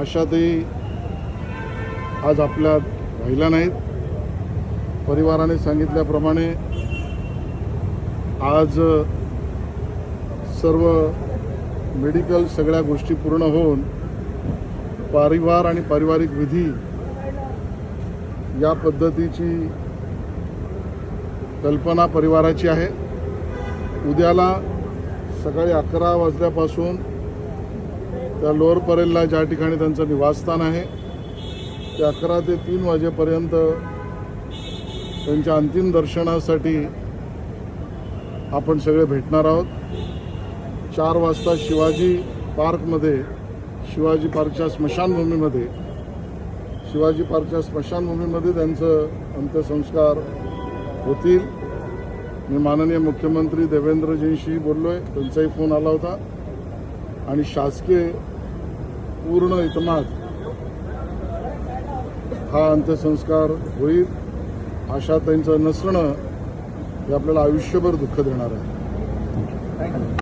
आशाताई आज आपल्यात राहिल्या नाहीत. परिवाराने सांगितल्याप्रमाणे आज सर्व मेडिकल सगळ्या गोष्टी पूर्ण होऊन परिवार आणि पारिवारिक विधी या पद्धतीची कल्पना परिवाराची आहे. उद्याला सकाळी 11 वाजल्यापासून त्या लोअर परेलला ज्या ठिकाणी त्यांचं निवासस्थान आहे ते 11 ते 3 वाजेपर्यंत त्यांच्या अंतिम दर्शनासाठी आपण सगळे भेटणार आहोत. 4 वाजता शिवाजी पार्कच्या स्मशानभूमीमध्ये त्यांचं अंत्यसंस्कार होतील. मी माननीय मुख्यमंत्री देवेंद्रजींशी बोललोय, त्यांचाही फोन आला होता आणि शासकीय पूर्ण इतमाद हा अंत्यसंस्कार होईल. आशाताईंचं नसणं हे आपल्याला आयुष्यभर दुःख देणार आहे.